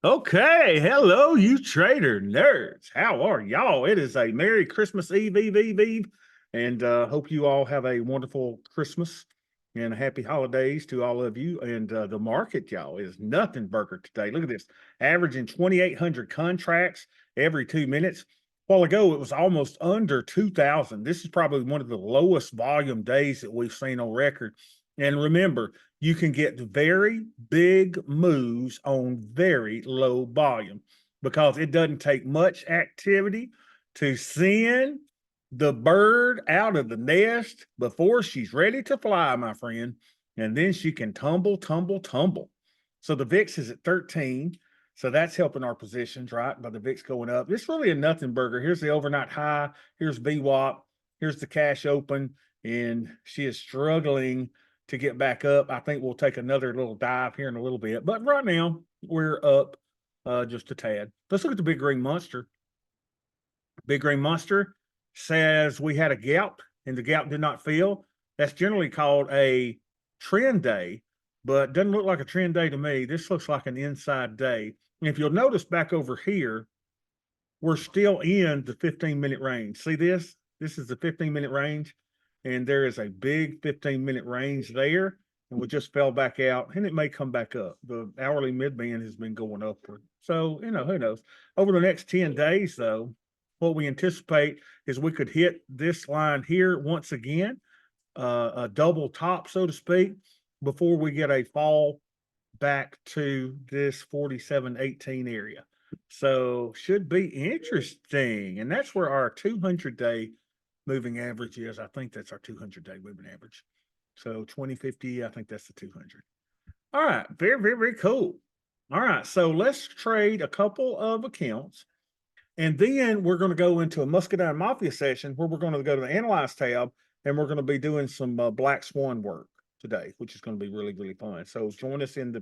Okay, hello, you trader nerds. How are y'all? It is a Merry Christmas Eve, and hope you all have a wonderful Christmas and happy holidays to all of you. And the market, y'all, is nothing burger today. Look at this, averaging 2,800 contracts every 2 minutes. A while ago, it was almost under 2,000. This is probably one of the lowest volume days that we've seen on record. And remember, you can get very big moves on very low volume because it doesn't take much activity to send the bird out of the nest before she's ready to fly, my friend. And then she can tumble, tumble, tumble. So the VIX is at 13. So that's helping our positions, right? By the VIX going up. It's really a nothing burger. Here's the overnight high. Here's VWAP. Here's the cash open. And she is struggling to get back up. I think we'll take another little dive here in a little bit. But right now, we're up just a tad. Let's look at the big green monster. Big green monster says we had a gap and the gap did not fill. That's generally called a trend day, but doesn't look like a trend day to me. This looks like an inside day. And if you'll notice back over here, we're still in the 15-minute range. See this? This is the 15-minute range, and there is a big 15-minute range there, and we just fell back out, and it may come back up. The hourly midband has been going upward. So, who knows? Over the next 10 days, though, what we anticipate is we could hit this line here once again, a double top, so to speak, before we get a fall back to this 47.18 area. So should be interesting. And that's where our 200-day moving average is. I think that's our 200-day moving average. So 2050, I think that's the 200. All right. Very, very, very cool. All right. So let's trade a couple of accounts. And then we're going to go into a Muscadine Mafia session where we're going to go to the Analyze tab and we're going to be doing some Black Swan work today, which is going to be really, really fun. So join us in the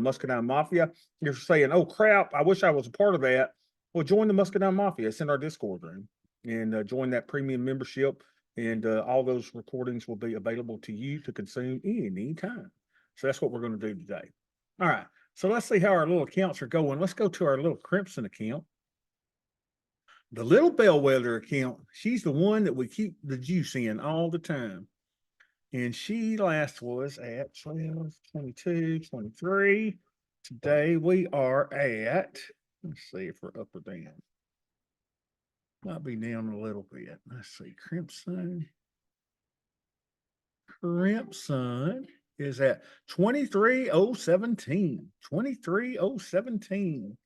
Muscadine Mafia. You're saying, oh crap, I wish I was a part of that. Well, join the Muscadine Mafia. It's in our Discord room and join that premium membership. And all those recordings will be available to you to consume anytime. So that's what we're going to do today. All right. So let's see how our little accounts are going. Let's go to our little Crimson account. The little bellwether account, she's the one that we keep the juice in all the time. And she last was at 12, 22, 23. Today we are at, let's see if we're up or down. Might be down a little bit. Let's see, Crimson. Crimson is at 23,017. 23,017.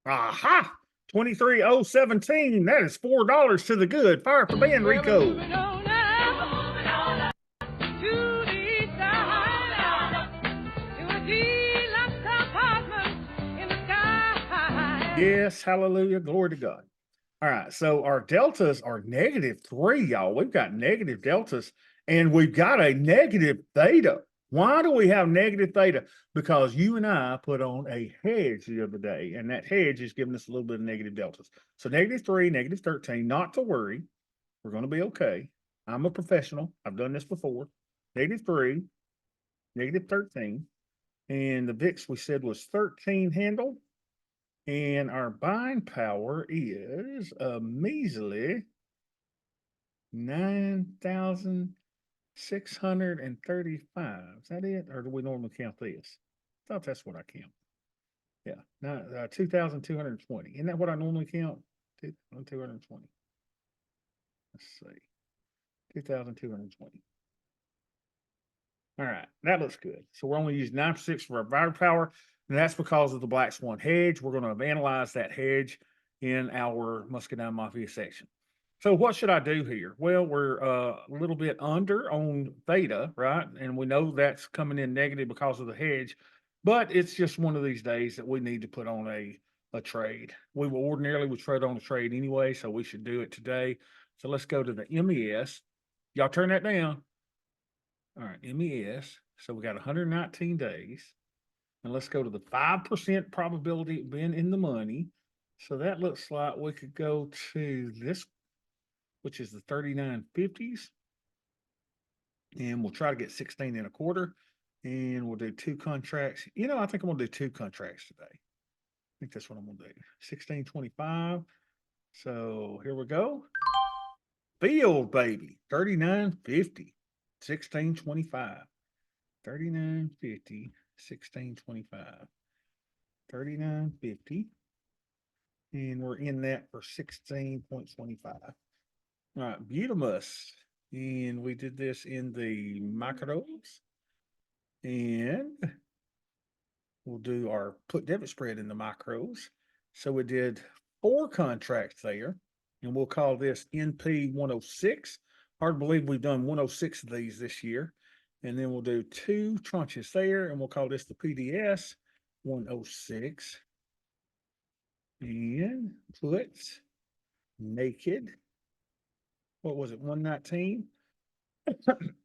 Aha! 23,017. That is $4 to the good. Fire up the band, Rico. Yes, hallelujah, glory to God. All right, so our deltas are -3, y'all. We've got negative deltas and we've got a negative theta. Why do we have negative theta? Because you and I put on a hedge the other day, and that hedge is giving us a little bit of negative deltas. So -3, -13, not to worry. We're going to be okay. I'm a professional. I've done this before. -3, -13. And the VIX we said was 13 handle. And our buying power is a measly 9,635. Is that it? Or do we normally count this? I thought that's what I count. Yeah, 2,220. Isn't that what I normally count? 2,220. Let's see. 2,220. All right, that looks good. So we're only using 9% for our buyer power, and that's because of the Black Swan hedge. We're going to analyze that hedge in our Muscadine Mafia section. So what should I do here? Well, we're a little bit under on theta, right? And we know that's coming in negative because of the hedge, but it's just one of these days that we need to put on a trade. We will ordinarily would trade on a trade anyway, so we should do it today. So let's go to the MES. Y'all turn that down. All right, MES. So we got 119 days. And let's go to the 5% probability of being in the money. So that looks like we could go to this, which is the 39.50s. And we'll try to get 16 and a quarter. And we'll do two contracts. You know, I think I'm gonna do two contracts today. I think that's what I'm gonna do. 1625. So here we go. Field baby. 3950. 1625. 3950. 1625. 3950. And we're in that for 16.25. All right, Butamus. And we did this in the micros. And we'll do our put debit spread in the micros. So we did four contracts there. And we'll call this NP 106. Hard to believe we've done 106 of these this year. And then we'll do two tranches there. And we'll call this the PDS 106. And put naked. What was it? 119.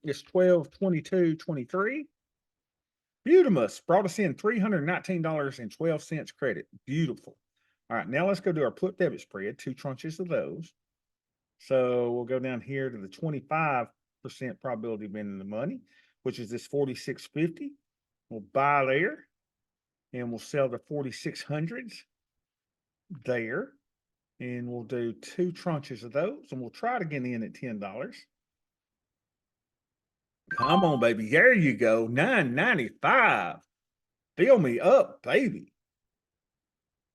It's 12/22/23. Butamus brought us in $319.12 credit. Beautiful. All right, now let's go do our put debit spread, two tranches of those. So we'll go down here to the 25% probability of being in the money, which is this 4650. We'll buy there and we'll sell the 4600s there. And we'll do two tranches of those and we'll try to get in at $10. Come on, baby. There you go. $9.95. Fill me up, baby.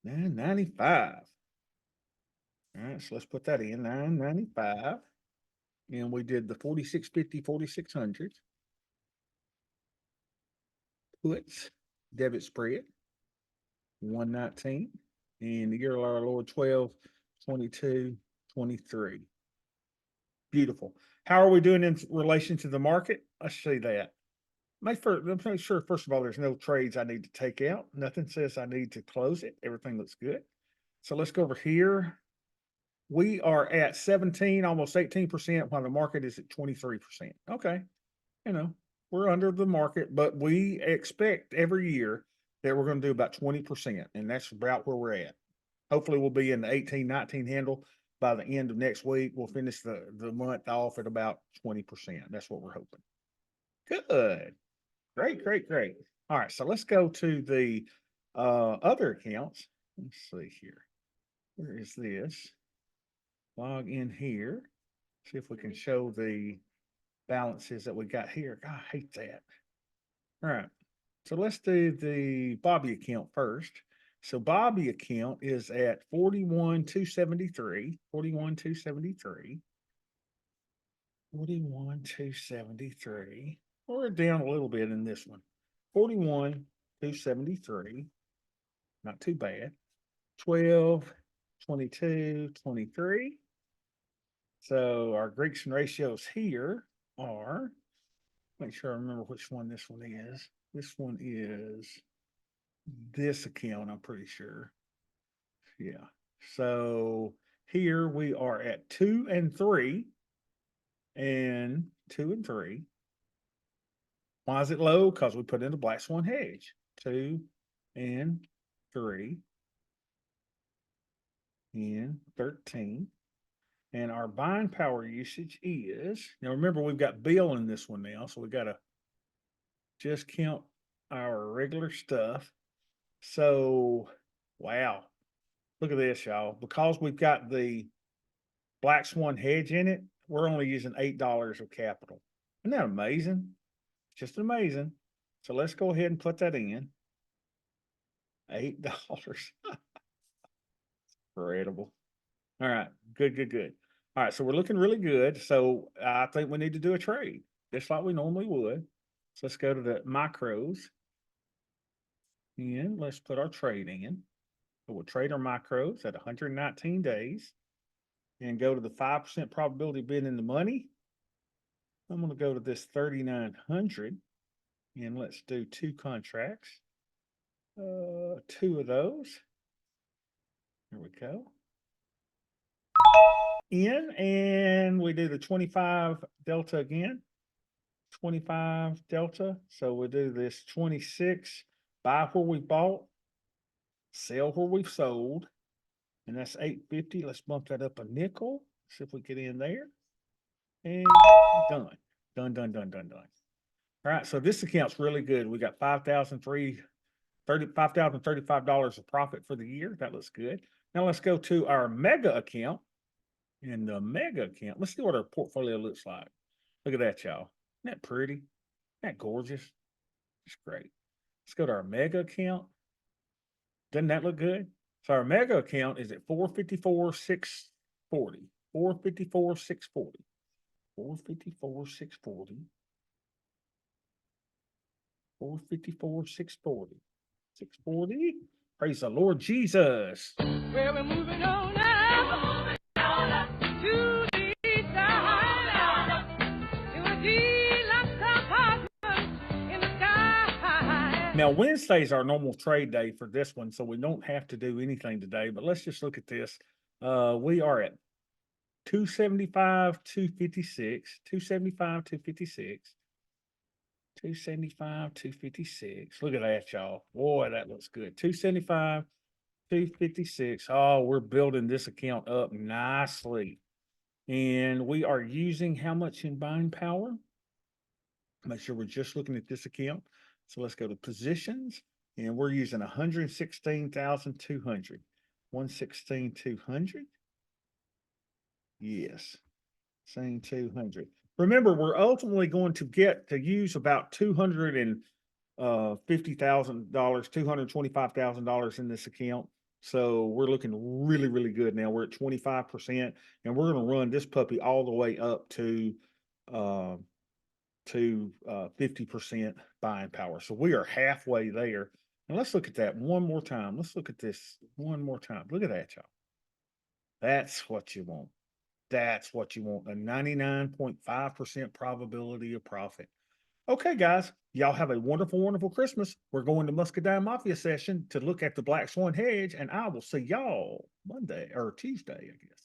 $9.95. All right, so let's put that in. $9.95. And we did the 4650, 4600. Puts debit spread 119. And the year of our Lord 12/22/23. Beautiful. How are we doing in relation to the market? Let's see that. Let's make sure, first of all, there's no trades I need to take out. Nothing says I need to close it. Everything looks good. So let's go over here. We are at 17, almost 18%, while the market is at 23%. Okay. You know, we're under the market, but we expect every year that we're going to do about 20%. And that's about where we're at. Hopefully we'll be in the 18, 19 handle by the end of next week. We'll finish the month off at about 20%. That's what we're hoping. Good. Great, great, great. All right, so let's go to the other accounts. Let's see here. Where is this? Log in here. See if we can show the balances that we got here. God, I hate that. All right, so let's do the Bobby account first. So Bobby account is at 41,273. 41,273. 41,273. We're down a little bit in this one. 41,273. Not too bad. 12/22/23. So our Greeks and ratios here are, make sure I remember which one this one is. This one is this account, I'm pretty sure. Yeah. So here we are at 2 and 3 and 2 and 3. Why is it low? Because we put in the black swan hedge. 2 and 3 and 13. And our buying power usage is, now remember, we've got Bill in this one now, so we got to just count our regular stuff. So, wow. Look at this, y'all. Because we've got the black swan hedge in it, we're only using $8 of capital. Isn't that amazing? Just amazing. So let's go ahead and put that in. $8. Incredible. All right. Good, good, good. All right. So we're looking really good. So I think we need to do a trade just like we normally would. So let's go to the micros. And let's put our trade in. So we'll trade our micros at 119 days and go to the 5% probability of being in the money. I'm going to go to this 3,900 and let's do two contracts. Two of those. There we go. In, and we do the 25 delta again. 25 delta. So we'll do this 26, buy where we bought, sell where we've sold. And that's 850. Let's bump that up a nickel. See if we get in there. And done. Done, done, done, done, done. All right, so this account's really good. We got $5,035 of profit for the year. That looks good. Now let's go to our mega account. In the mega account, let's see what our portfolio looks like. Look at that, y'all. Isn't that pretty? Isn't that gorgeous? It's great. Let's go to our mega account. Doesn't that look good? So our mega account is at 454,640. 454,640. 454,640. 454,640. 640. Praise the Lord Jesus. Well, we're moving on now to the side, to a deluxe apartment in the sky. Now, Wednesday is our normal trade day for this one, so we don't have to do anything today, but let's just look at this. We are at 275, 256, 275, 256. 275, 256. Look at that, y'all. Boy, that looks good. 275, 256. Oh, we're building this account up nicely. And we are using how much in buying power? Make sure we're just looking at this account. So let's go to positions, and we're using 116,200. 116,200. Yes, saying 200. Remember, we're ultimately going to get to use about $250,000, $225,000 in this account. So we're looking really, really good now. We're at 25%, and we're going to run this puppy all the way up to 50% buying power. So we are halfway there. And let's look at that one more time. Let's look at this one more time. Look at that, y'all. That's what you want. That's what you want. A 99.5% probability of profit. Okay, guys, y'all have a wonderful, wonderful Christmas. We're going to Muscadine Mafia session to look at the Black Swan hedge, and I will see y'all Monday or Tuesday, I guess.